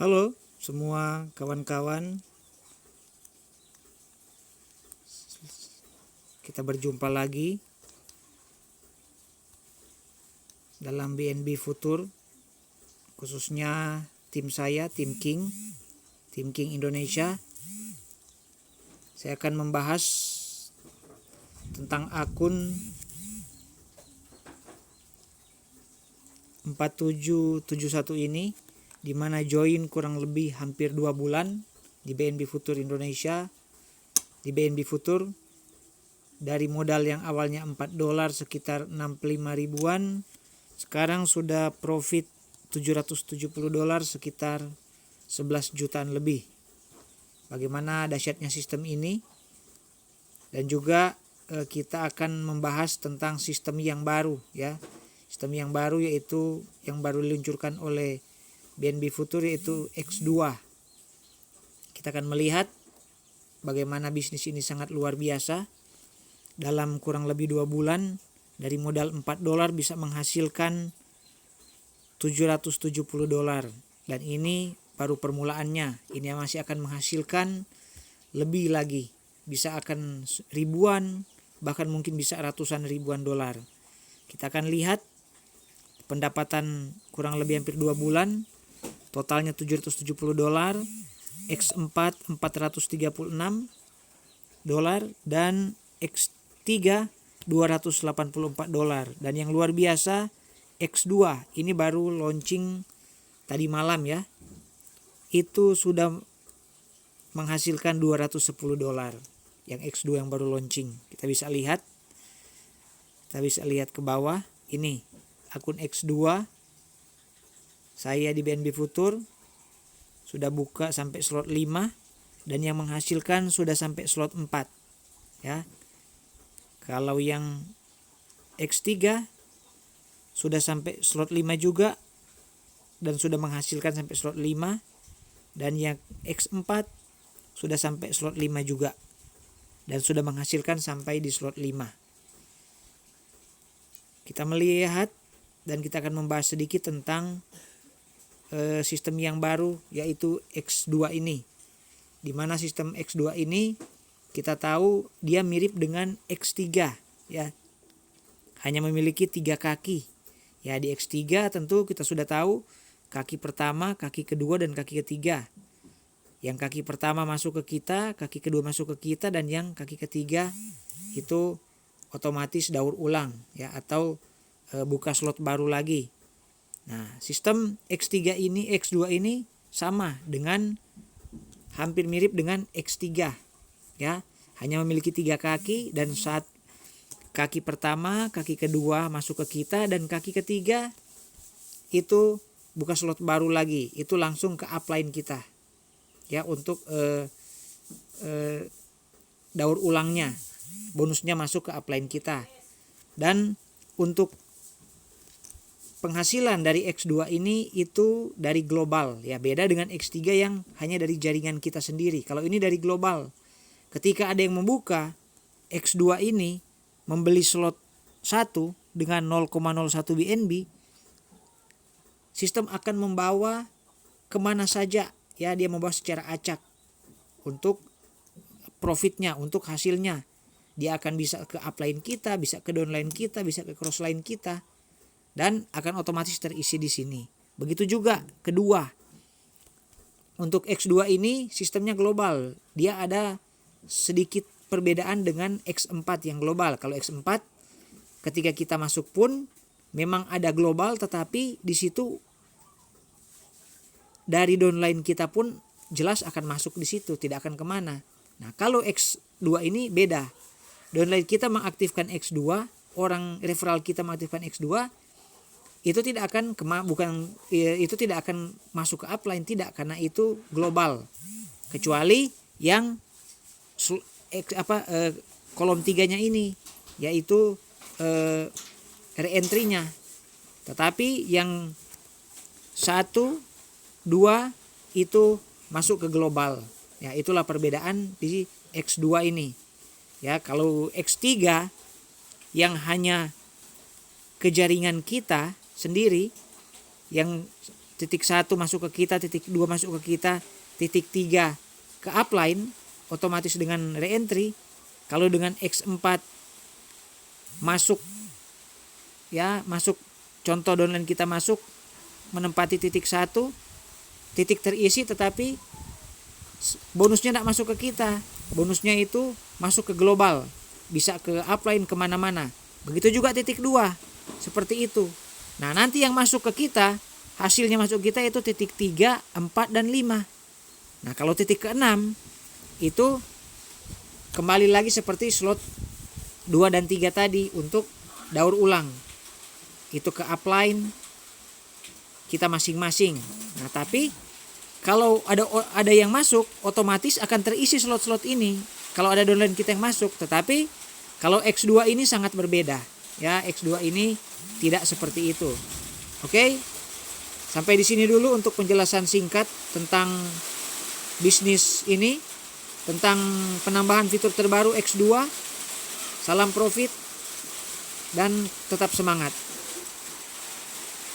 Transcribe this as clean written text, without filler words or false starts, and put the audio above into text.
Halo semua kawan-kawan, kita berjumpa lagi dalam BNB Futur, khususnya tim saya, tim King Indonesia. Saya akan membahas tentang akun 4771 ini, di mana join kurang lebih hampir 2 bulan di BNB Futur Indonesia. Di BNB Futur dari modal yang awalnya $4 sekitar 65 ribuan, sekarang sudah profit $770 sekitar 11 jutaan lebih. Bagaimana dahsyatnya sistem ini, dan juga kita akan membahas tentang sistem yang baru ya. Sistem yang baru yaitu yang baru diluncurkan oleh BNB Futur, yaitu X2. Kita akan melihat bagaimana bisnis ini sangat luar biasa. Dalam kurang lebih 2 bulan dari modal $4 bisa menghasilkan $770. Dan ini baru permulaannya. Ini masih akan menghasilkan lebih lagi. Bisa akan ribuan, bahkan mungkin bisa ratusan ribuan dolar. Kita akan lihat pendapatan kurang lebih hampir 2 bulan. Totalnya $770, X4 $436, dan X3 $284. Dan yang luar biasa, X2 ini baru launching tadi malam ya. Itu sudah menghasilkan $210. Yang X2 yang baru launching. Kita bisa lihat ke bawah. Ini akun X2 saya di BNB Futur sudah buka sampai slot 5, dan yang menghasilkan sudah sampai slot 4 ya. Kalau yang X3 sudah sampai slot 5 juga dan sudah menghasilkan sampai slot 5, dan yang X4 sudah sampai slot 5 juga dan sudah menghasilkan sampai di slot 5. Kita melihat dan kita akan membahas sedikit tentang sistem yang baru, yaitu X2 ini. Di mana sistem X2 ini kita tahu dia mirip dengan X3 ya. Hanya memiliki 3 kaki. Ya, di X3 tentu kita sudah tahu kaki pertama, kaki kedua, dan kaki ketiga. Yang kaki pertama masuk ke kita, kaki kedua masuk ke kita, dan yang kaki ketiga itu otomatis daur ulang ya, atau buka slot baru lagi. Nah, sistem X2 ini sama dengan, hampir mirip dengan X3 ya. Hanya memiliki 3 kaki, dan saat kaki pertama, kaki kedua masuk ke kita, dan kaki ketiga itu buka slot baru lagi, itu langsung ke upline kita ya, untuk daur ulangnya, bonusnya masuk ke upline kita. Dan untuk penghasilan dari X2 ini itu dari global ya, beda dengan X3 yang hanya dari jaringan kita sendiri. Kalau ini dari global. Ketika ada yang membuka X2 ini, membeli slot 1 dengan 0,01 BNB, sistem akan membawa kemana saja ya, dia membawa secara acak untuk profitnya, untuk hasilnya. Dia akan bisa ke upline kita, bisa ke downline kita, bisa ke crossline kita, dan akan otomatis terisi di sini. Begitu juga kedua. Untuk X2 ini sistemnya global. Dia ada sedikit perbedaan dengan X4 yang global. Kalau X4 ketika kita masuk pun memang ada global, tetapi di situ dari downline kita pun jelas akan masuk di situ, tidak akan kemana. Nah, kalau X2 ini beda. Downline kita mengaktifkan X2, orang referral kita mengaktifkan X2, itu tidak akan itu tidak akan masuk ke upline, tidak, karena itu global. Kecuali yang kolom 3-nya ini, yaitu re-entry-nya. Tetapi yang 1, 2 itu masuk ke global. Ya, itulah perbedaan di X2 ini. Ya, kalau X3 yang hanya ke jaringan kita sendiri, yang titik 1 masuk ke kita, titik 2 masuk ke kita, titik 3 ke upline, otomatis dengan reentry. Kalau dengan X4 masuk, ya masuk, contoh downline kita masuk menempati titik 1, titik terisi, tetapi bonusnya tidak masuk ke kita. Bonusnya itu masuk ke global, bisa ke upline kemana-mana. Begitu juga titik 2, seperti itu. Nah nanti yang masuk ke kita, hasilnya masuk kita itu titik 3, 4, dan 5. Nah kalau titik ke-6 itu kembali lagi seperti slot 2 dan 3 tadi untuk daur ulang. Itu ke upline kita masing-masing. Nah tapi kalau ada yang masuk, otomatis akan terisi slot-slot ini kalau ada downline kita yang masuk. Tetapi kalau X2 ini sangat berbeda, ya. X2 ini tidak seperti itu. Oke, sampai di sini dulu untuk penjelasan singkat tentang bisnis ini, tentang penambahan fitur terbaru X2. Salam profit dan tetap semangat.